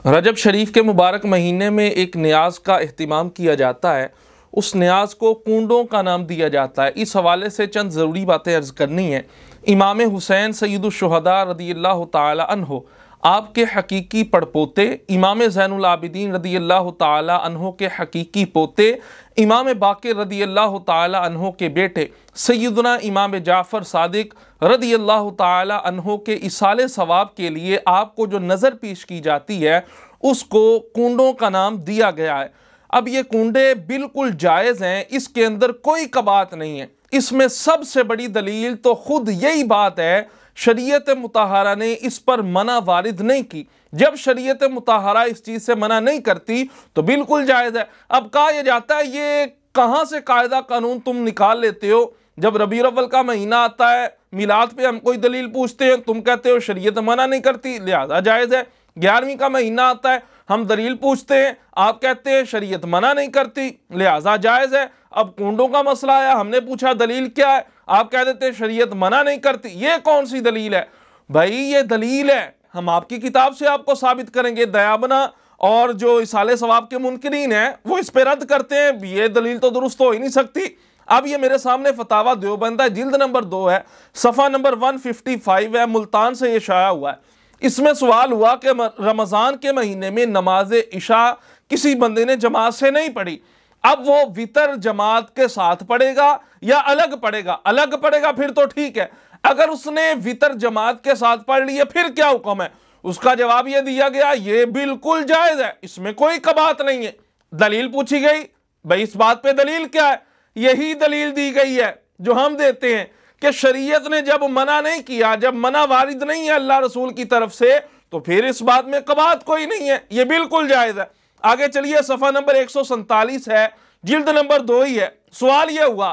رجب شریف کے مبارک مہینے میں ایک نیاز کا اہتمام کیا جاتا ہے. اس نیاز کو کنڈوں کا نام دیا جاتا ہے. اس حوالے سے چند ضروری باتیں عرض کرنی ہیں. امام حسین سید الشہداء رضی اللہ تعالی عنہ آپ کے حقیقی پڑپوتے، امام زین العابدین رضی اللہ تعالی عنہ کے حقیقی پوتے، امام باقر رضی اللہ تعالی عنہ کے بیٹے سیدنا امام جعفر صادق رضی اللہ تعالی عنہ کے ایصال ثواب کے لیے آپ کو جو نظر پیش کی جاتی ہے اس کو کنڈوں کا نام دیا گیا ہے. اب یہ کنڈے بالکل جائز ہیں، اس کے اندر کوئی کباط نہیں ہے. اس میں سب سے بڑی دلیل تو خود یہی بات ہے، شریعت مطہرہ نے اس پر منع وارد نہیں کی. جب شریعت مطہرہ اس چیز سے منع نہیں کرتی تو بالکل جائز ہے. اب کہا یہ جاتا ہے یہ کہاں سے قاعدہ قانون تم نکال لیتے ہو؟ جب ربیع الاول کا مہینہ آتا ہے، میلاد پہ ہم کوئی دلیل پوچھتے ہیں، تم کہتے ہو شریعت منع نہیں کرتی لہذا جائز ہے. 11ویں کا مہینہ آتا ہے، ہم دلیل پوچھتے ہیں، آپ کہتے ہیں شریعت منع نہیں کرتی لہذا جائز ہے. اب کنڈوں کا مسئلہ آیا، ہم نے پوچھا دلیل کیا ہے، آپ کہہ دیتے ہیں شریعت منع نہیں کرتی. یہ کون سی دلیل ہے بھائی؟ یہ دلیل ہے، ہم آپ کی کتاب سے آپ کو ثابت کریں گے. دیابنا اور جو ایصال ثواب کے منکرین ہیں وہ اس پہ رد کرتے ہیں، یہ دلیل تو درست ہو ہی نہیں سکتی. اب یہ میرے سامنے فتاویٰ دیوبند ہے، جلد نمبر 2 ہے، صفحہ نمبر 155 ہے، ملتان سے یہ شائع ہوا ہے. اس میں سوال ہوا کہ رمضان کے مہینے میں نماز عشاء کسی بندے نے جماعت سے نہیں پڑھی، اب وہ وطر جماعت کے ساتھ پڑھے گا یا الگ پڑھے گا؟ الگ پڑھے گا پھر تو ٹھیک ہے، اگر اس نے وطر جماعت کے ساتھ پڑھ لی ہے پھر کیا حکم ہے؟ اس کا جواب یہ دیا گیا یہ بالکل جائز ہے، اس میں کوئی کباط نہیں ہے. دلیل پوچھی گئی، بھائی اس بات پہ دلیل کیا ہے؟ یہی دلیل دی گئی ہے جو ہم دیتے ہیں کہ شریعت نے جب منع نہیں کیا، جب منع وارد نہیں ہے اللہ رسول کی طرف سے، تو پھر اس بات میں کباط کوئی نہیں ہے، یہ بالکل جائز ہے. آگے چلیے، صفحہ نمبر 147 ہے، جلد نمبر 2 ہی ہے. سوال یہ ہوا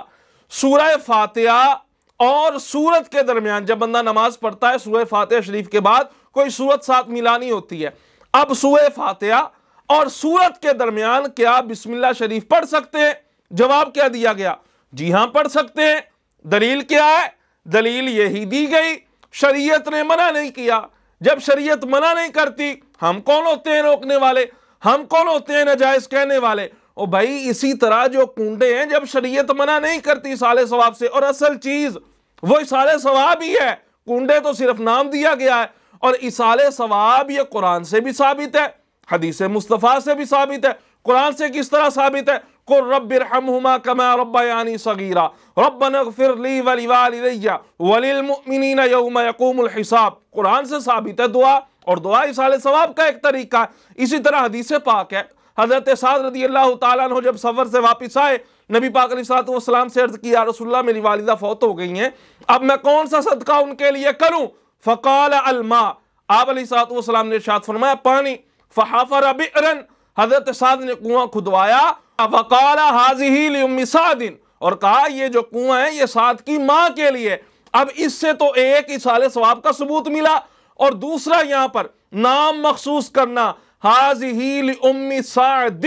سورہ فاتحہ اور سورت کے درمیان جب بندہ نماز پڑھتا ہے سورہ فاتحہ شریف کے بعد کوئی سورت ساتھ ملانی ہوتی ہے، اب سورہ فاتحہ اور سورت کے درمیان کیا بسم اللہ شریف پڑھ سکتے ہیں؟ جواب کیا دیا گیا؟ جی ہاں پڑھ سکتے ہیں. دلیل کیا ہے؟ دلیل یہی دی گئی، شریعت نے منع نہیں کیا. جب شریعت منع نہیں کرتی ہم کون ہوتے ہیں روکنے والے؟ ہم کون ہوتے ہیں ناجائز کہنے والے؟ او بھائی اسی طرح جو کنڈے ہیں جب شریعت منع نہیں کرتی ایصال ثواب سے، اور اصل چیز وہ ایصال ثواب ہی ہے، کنڈے تو صرف نام دیا گیا ہے. اور ایصال ثواب یہ قرآن سے بھی ثابت ہے، حدیث مصطفیٰ سے بھی ثابت ہے. قرآن سے کس طرح ثابت ہے؟ قُلْ رَبِّ ارْحَمْهُمَا كَمَا رَبَّيَانِي صَغِيرًا رَبَّنَا اغْفِرْ لِي وَلِوَالِدَيَّ وَلِلْمُؤْمِنِينَ يَوْمَ يَقُومُ الْحِسَابُ. قرآن سے ثابت ہے دعا، اور دعا ایصال ثواب کا ایک طریقہ ہے. اسی طرح حدیث پاک ہے، حضرت سعد رضی اللہ تعالیٰ عنہ جب سفر سے واپس آئے، نبی پاک علیہ السلام سے عرض کیا رسول اللہ میری والدہ فوت ہو گئی ہیں، اب میں کون سا صدقہ ان کے لیے کروں؟ فقال الماء، آپ علیہ السلام نے ارشاد فرمایا پانی. فحفر بئرا، حضرت سعد نے کنواں کھدوایا. فقال هذه لأم سعد، اور کہا یہ جو کنواں ہے یہ سعد کی ماں کے لیے. اب اس سے تو ایک ایصال ثواب کا ثبوت ملا، اور دوسرا یہاں پر نام مخصوص کرنا، هذه لأم سعد،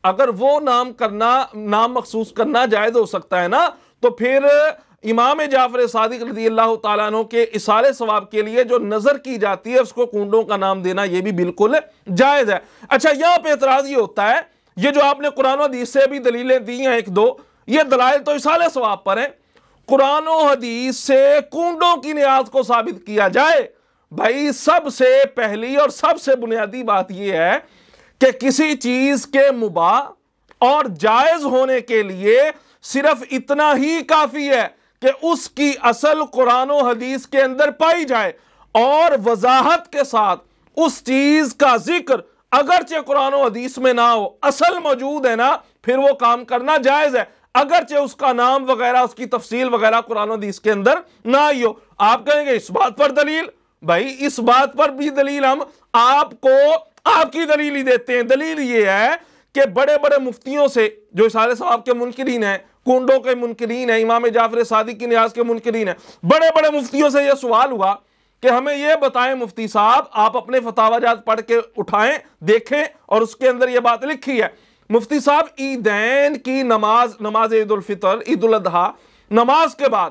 اگر وہ نام مخصوص کرنا جائز ہو سکتا ہے نا، تو پھر امام جعفر صادق رضی اللہ تعالیٰ عنہ کے ایصال ثواب کے لیے جو نظر کی جاتی ہے اس کو کنڈوں کا نام دینا یہ بھی بالکل جائز ہے. اچھا یہاں پہ اعتراض یہ ہوتا ہے، یہ جو آپ نے قرآن و حدیث سے بھی دلیلیں دی ہیں 1-2، یہ دلائل تو ایصال ثواب پر ہیں. قرآن و حدیث سے کنڈوں کی نیاز کو ثابت کیا جائے، بھائی سب سے پہلی اور سب سے بنیادی بات یہ ہے کہ کسی چیز کے مباح اور جائز ہونے کے لیے صرف اتنا ہی کافی ہے کہ اس کی اصل قرآن و حدیث کے اندر پائی جائے، اور وضاحت کے ساتھ اس چیز کا ذکر اگرچہ قرآن و حدیث میں نہ ہو، اصل موجود ہے نا، پھر وہ کام کرنا جائز ہے، اگرچہ اس کا نام وغیرہ اس کی تفصیل وغیرہ قرآن و حدیث کے اندر نہ ہی ہو. آپ کہیں گے اس بات پر دلیل؟ بھائی اس بات پر بھی دلیل ہم آپ کو آپ کی دلیل ہی دیتے ہیں. دلیل یہ ہے کہ بڑے بڑے مفتیوں سے جو ایصال ثواب کے منکرین ہیں، کنڈوں کے منکرین ہیں، امام جعفر صادق کی نیاز کے منکرین ہیں، بڑے بڑے مفتیوں سے یہ سوال ہوا کہ ہمیں یہ بتائیں مفتی صاحب، آپ اپنے فتاویٰ جات پڑھ کے اٹھائیں دیکھیں، اور اس کے اندر یہ بات لکھی ہے مفتی صاحب عیدین کی نماز عید الفطر عید الاضحیٰ نماز کے بعد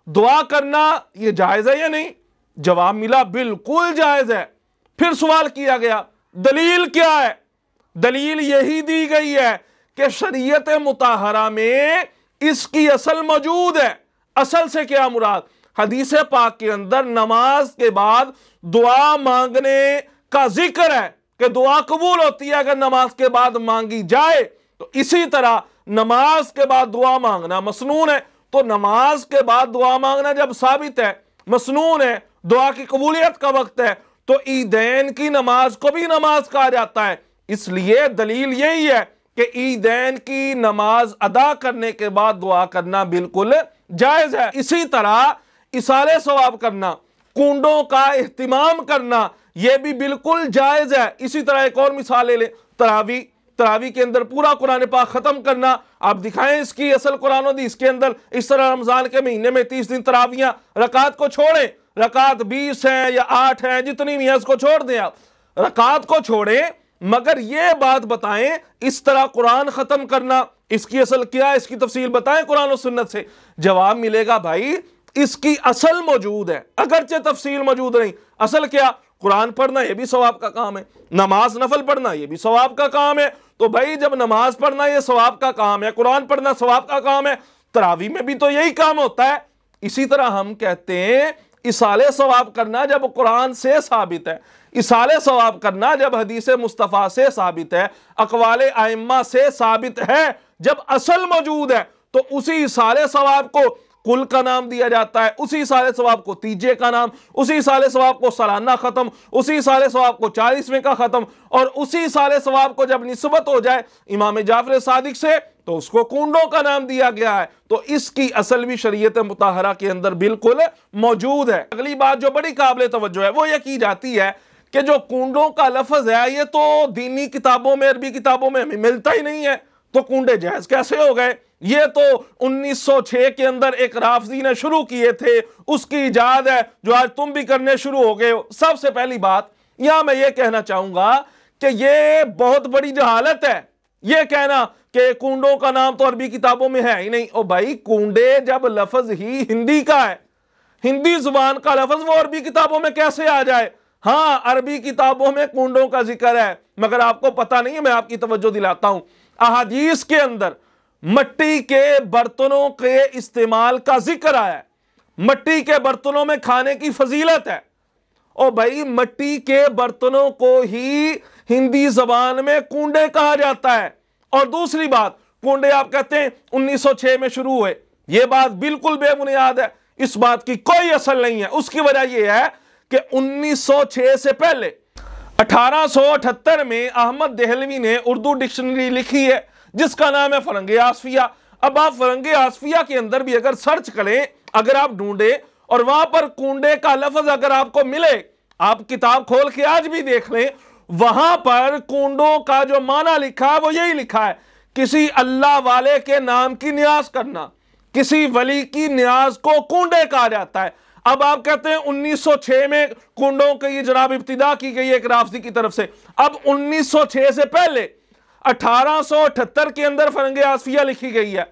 دعا کرنا یہ جائز ہے یا نہیں؟ جواب ملا بالکل جائز ہے. پھر سوال کیا گیا دلیل کیا ہے؟ دلیل یہی دی گئی ہے کہ شریعت مطہرہ میں اس کی اصل موجود ہے۔ اصل سے کیا مراد؟ حدیث پاک کے اندر نماز کے بعد دعا مانگنے کا ذکر ہے کہ دعا قبول ہوتی ہے اگر نماز کے بعد مانگی جائے، تو اسی طرح نماز کے بعد دعا مانگنا مسنون ہے۔ تو نماز کے بعد دعا مانگنا جب ثابت ہے، مسنون ہے، دعا کی قبولیت کا وقت ہے، تو عیدین کی نماز کو بھی نماز کہا جاتا ہے۔ اس لیے دلیل یہی ہے کہ عیدین کی نماز ادا کرنے کے بعد دعا کرنا بالکل جائز ہے۔ اسی طرح ایصال ثواب کرنا، کنڈوں کا اہتمام کرنا، یہ بھی بالکل جائز ہے۔ اسی طرح ایک اور مثال لے لیں، تراویح کے اندر پورا قرآن پاک ختم کرنا، آپ دکھائیں اس کی اصل قرآن و حدیث کے اندر۔ اس طرح رمضان کے مہینے میں 30 دن تراویحاں، رکعت کو چھوڑیں، رکعت 20 ہیں یا 8 ہیں، جتنی بھی ہیں اس کو چھوڑ دیں، آپ رکعت کو چھوڑیں، مگر یہ بات بتائیں اس طرح قرآن ختم کرنا، اس کی اصل کیا ہے، اس کی تفصیل بتائیں قرآن و سنت سے۔ جواب ملے گا بھائی اس کی اصل موجود ہے، اگرچہ تفصیل موجود نہیں۔ اصل کیا؟ قرآن پڑھنا یہ بھی ثواب کا کام ہے، نماز نفل پڑھنا یہ بھی ثواب کا کام ہے۔ تو بھائی جب نماز پڑھنا یہ ثواب کا کام ہے، قرآن پڑھنا ثواب کا کام ہے، تراویح میں بھی تو یہی کام ہوتا ہے۔ اسی طرح ہم کہتے ہیں ایصال ثواب کرنا جب قرآن سے ثابت ہے، ایصال ثواب کرنا جب حدیث مصطفیٰ سے ثابت ہے، اقوال ائمہ سے ثابت ہے، جب اصل موجود ہے، تو اسی ایصال ثواب کو کل کا نام دیا جاتا ہے، اسی ایصال ثواب کو تیجے کا نام، اسی ایصال ثواب کو سالانہ ختم، اسی ایصال ثواب کو 40ویں کا ختم، اور اسی ایصال ثواب کو جب نسبت ہو جائے امام جعفر صادق سے تو اس کو کنڈوں کا نام دیا گیا ہے۔ تو اس کی اصل بھی شریعت مطہرہ کے اندر بالکل موجود ہے۔ اگلی بات جو بڑی قابل توجہ ہے وہ یہ کی جاتی ہے کہ جو کنڈوں کا لفظ ہے یہ تو دینی کتابوں میں، عربی کتابوں میں ہمیں ملتا ہی نہیں ہے، تو کنڈے جائز کیسے ہو گئے؟ یہ تو 1906 کے اندر ایک رافضی نے شروع کیے تھے، اس کی ایجاد ہے جو آج تم بھی کرنے شروع ہو گئے ہو۔ سب سے پہلی بات یہاں میں یہ کہنا چاہوں گا کہ یہ بہت بڑی جہالت ہے، یہ کہنا کہ کنڈوں کا نام تو عربی کتابوں میں ہے ہی نہیں۔ او بھائی کنڈے جب لفظ ہی ہندی کا ہے، ہندی زبان کا لفظ، وہ عربی کتابوں میں کیسے آ جائے؟ ہاں عربی کتابوں میں کنڈوں کا ذکر ہے، مگر آپ کو پتہ نہیں ہے، میں آپ کی توجہ دلاتا ہوں، احادیث کے اندر مٹی کے برتنوں کے استعمال کا ذکر آیا ہے، مٹی کے برتنوں میں کھانے کی فضیلت ہے۔ او بھائی مٹی کے برتنوں کو ہی ہندی زبان میں کنڈے کہا جاتا ہے۔ اور دوسری بات، کنڈے آپ کہتے ہیں 1906 میں شروع ہوئے، یہ بات بالکل بے بنیاد ہے، اس بات کی کوئی اصل نہیں ہے۔ اس کی وجہ یہ ہے کہ 1906 سے پہلے 1878 میں احمد دہلوی نے اردو ڈکشنری لکھی ہے جس کا نام ہے فرنگ آصفیہ۔ اب آپ فرنگ آصفیہ کے اندر بھی اگر سرچ کریں، اگر آپ ڈھونڈیں اور وہاں پر کنڈے کا لفظ اگر آپ کو ملے، آپ کتاب کھول کے آج بھی دیکھ لیں، وہاں پر کنڈوں کا جو معنی لکھا ہے وہ یہی لکھا ہے، کسی اللہ والے کے نام کی نیاز کرنا، کسی ولی کی نیاز کو کنڈے کہا جاتا ہے۔ اب آپ کہتے ہیں 1906 میں کنڈوں کی جناب ابتدا کی گئی ایک رافضی کی طرف سے۔ اب 1906 سے پہلے 1878 کے اندر فرنگ آصفیہ لکھی گئی ہے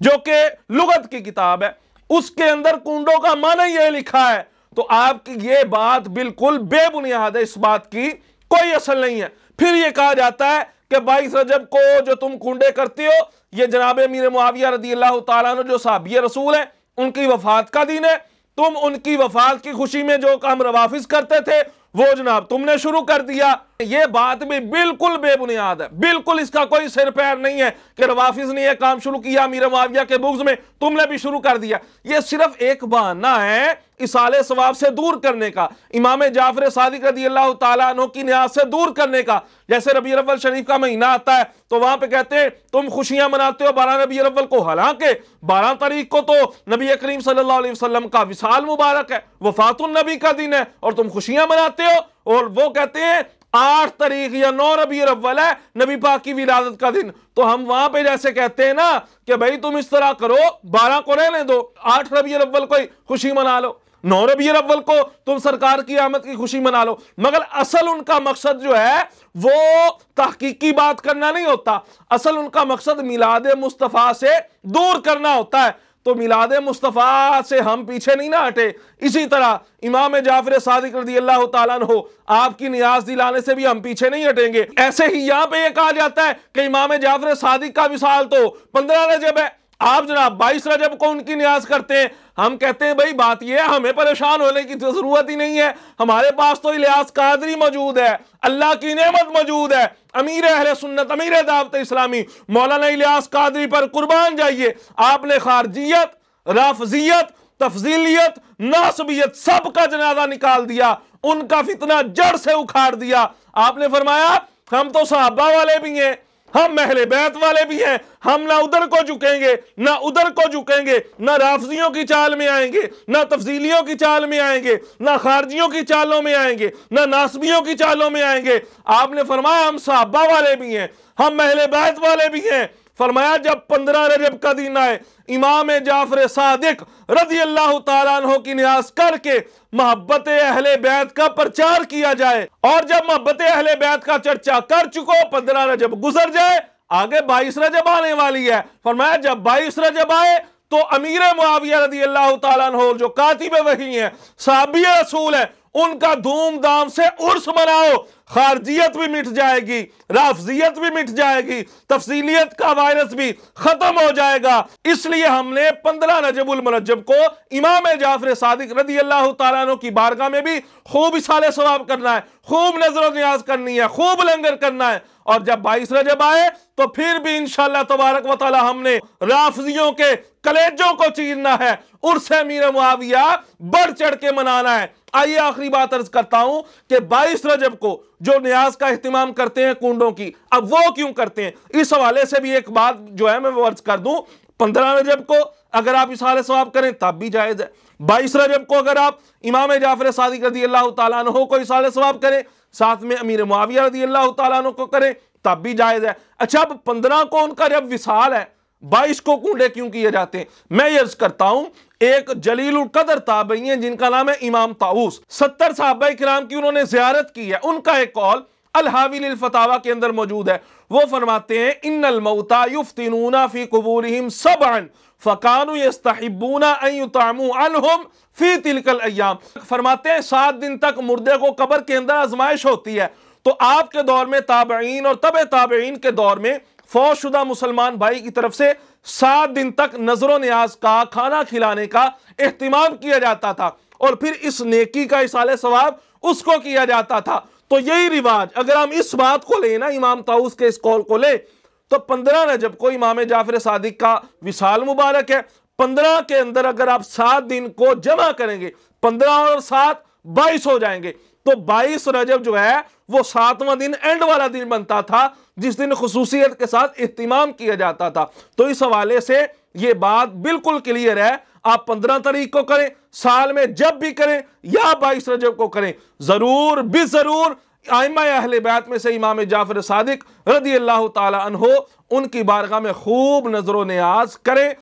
جو کہ لغت کی کتاب ہے، اس کے اندر کنڈوں کا معنی یہ لکھا ہے۔ تو آپ کی یہ بات بالکل بے بنیاد ہے، اس بات کی کوئی اصل نہیں ہے۔ پھر یہ کہا جاتا ہے کہ 22 رجب کو جو تم کنڈے کرتے ہو یہ جناب امیر معاویہ رضی اللہ تعالیٰ عنہ جو صحابی رسول ہیں ان کی وفات کا دن ہے، تم ان کی وفات کی خوشی میں جو کام روافظ کرتے تھے وہ جناب تم نے شروع کر دیا۔ یہ بات بھی بالکل بے بنیاد ہے، بالکل اس کا کوئی سر پیر نہیں ہے کہ روافظ نے یہ کام شروع کیا امیر معاویہ کے بغض میں، تم نے بھی شروع کر دیا۔ یہ صرف ایک بہانہ ہے ایصال ثواب سے دور کرنے کا، امام جعفر صادق رضی اللہ تعالیٰ عنہ کی نیاز سے دور کرنے کا۔ جیسے ربیع الاول شریف کا مہینہ آتا ہے تو وہاں پہ کہتے ہیں تم خوشیاں مناتے ہو 12 ربیع الاول کو، حالانکہ 12 تاریخ کو تو نبی کریم صلی اللہ علیہ وسلم کا وصال مبارک ہے، وفات النبی کا دن ہے، اور تم خوشیاں مناتے ہو۔ اور وہ کہتے ہیں 8 تاریخ یا 9 ربیع الاول ہے نبی پاک کی ولادت کا دن، تو ہم وہاں پہ جیسے کہتے ہیں نا کہ بھائی تم اس طرح کرو، 12 کو رہنے دو، 8 ربیع الاول کو خوشی منا لو، 9 ربیع الاول کو تم سرکار کی آمد کی خوشی منا لو۔ مگر اصل ان کا مقصد جو ہے وہ تحقیقی بات کرنا نہیں ہوتا، اصل ان کا مقصد میلاد مصطفیٰ سے دور کرنا ہوتا ہے۔ تو میلاد مصطفیٰ سے ہم پیچھے نہیں نہ ہٹے، اسی طرح امام جعفر صادق رضی اللہ تعالیٰ عنہ آپ کی نیاز دلانے سے بھی ہم پیچھے نہیں ہٹیں گے۔ ایسے ہی یہاں پہ یہ کہا جاتا ہے کہ امام جعفر صادق کا وصال تو 15 رجب ہے، آپ جناب 22 رجب کو ان کی نیاز کرتے ہیں۔ ہم کہتے ہیں بھائی بات یہ ہے، ہمیں پریشان ہونے کی ضرورت ہی نہیں ہے، ہمارے پاس تو الیاس قادری موجود ہے، اللہ کی نعمت موجود ہے، امیر اہل سنت، امیر دعوت اسلامی مولانا الیاس قادری پر قربان جائیے۔ آپ نے خارجیت، رافضیت، تفضیلیت، ناصبیت سب کا جنازہ نکال دیا، ان کا فتنہ جڑ سے اکھاڑ دیا۔ آپ نے فرمایا ہم تو صحابہ والے بھی ہیں، ہم اہل بیت والے بھی ہیں، ہم نہ ادھر کو جھکیں گے نہ ادھر کو جھکیں گے، نہ رافضیوں کی چال میں آئیں گے، نہ تفضیلیوں کی چال میں آئیں گے، نہ خارجیوں کی چالوں میں آئیں گے، نہ ناصبیوں کی چالوں میں آئیں گے۔ آپ نے فرمایا ہم صحابہ والے بھی ہیں، ہم اہل بیت والے بھی ہیں۔ فرمایا جب 15 رجب کا دن آئے، امام جعفر صادق رضی اللہ تعالیٰ عنہ کی نیاز کر کے محبت اہل بیت کا پرچار کیا جائے، اور جب محبت اہل بیت کا چرچا کر چکو 15 رجب گزر جائے، آگے 22 رجب آنے والی ہے۔ فرمایا جب 22 رجب آئے تو امیر معاویہ رضی اللہ تعالیٰ عنہ جو کاتب وحی ہیں، صحابی رسول ہیں، ان کا دھوم دھام سے عرس مناؤ، خارجیت بھی مٹ جائے گی، رافضیت بھی مٹ جائے گی، تفصیلیت کا وائرس بھی ختم ہو جائے گا۔ اس لیے ہم نے 15 رجب المرجب کو امام جعفر صادق رضی اللہ تعالیٰ عنہ کی بارگاہ میں بھی خوب اصالہ ثواب کرنا ہے، خوب نظر و نیاز کرنی ہے، خوب لنگر کرنا ہے، اور جب 22 رجب آئے تو پھر بھی انشاءاللہ تبارک و تعالی ہم نے رافضیوں کے کلیجوں کو چیرنا ہے، عرس امیر معاویہ بڑھ چڑھ کے منانا ہے۔ آئیے آخری بات عرض کرتا ہوں کہ 22 رجب کو جو نیاز کا اہتمام کرتے ہیں کنڈوں کی، اب وہ کیوں کرتے ہیں؟ اس حوالے سے بھی ایک بات جو ہے میں وہ عرض کر دوں۔ 15 رجب کو اگر آپ اصالہ ثواب کریں تب بھی جائز ہے، 22 رجب کو اگر آپ امام جعفر صادق رضی اللہ تعالیٰ عنہ کو اصالہ ثواب کریں، ساتھ میں امیر معاویہ رضی اللہ تعالیٰ عنہ کو کریں تب بھی جائز ہے۔ اچھا اب 15 کو ان کا جب وصال ہے، 22 کو کنڈے کیوں کیے جاتے ہیں؟ میں یہ عرض کرتا ہوں، ایک جلیل القدر تابعی ہیں جن کا نام ہے امام طاؤس، 70 صحابہ کرام کی انہوں نے زیارت کی ہے، ان کا ایک قول الحاوی للفتاوی کے اندر موجود ہے۔ وہ فرماتے ہیں ان الموتى يفتنون في قبورهم سبعا فكانوا يستحبون ان يطعموا عنهم في تلك الايام۔ فرماتے ہیں 7 دن تک مردے کو قبر کے اندر آزمائش ہوتی ہے، تو آپ کے دور میں تابعین اور تبع تابعین کے دور میں فوت شدہ مسلمان بھائی کی طرف سے 7 دن تک نظر و نیاز کا، کھانا کھلانے کا اہتمام کیا جاتا تھا، اور پھر اس نیکی کا اصالہ ثواب اس کو کیا جاتا تھا۔ تو یہی رواج اگر ہم اس بات کو لیں نا، امام طاؤس کے اس قول کو لیں، تو 15 رجب کو امام جعفر صادق کا وصال مبارک ہے۔ 15 کے اندر اگر آپ 7 دن کو جمع کریں گے، 15 اور 7 22 ہو جائیں گے، تو 22 رجب جو ہے وہ 7واں دن اینڈ والا دن بنتا تھا، جس دن خصوصیت کے ساتھ اہتمام کیا جاتا تھا۔ تو اس حوالے سے یہ بات بالکل کلیئر ہے، آپ 15 تاریخ کو کریں، سال میں جب بھی کریں، یا 22 رجب کو کریں، ضرور بھی ضرور ائمہ اہل بیت میں سے امام جعفر صادق رضی اللہ تعالی عنہ ان کی بارگاہ میں خوب نظر و نیاز کریں۔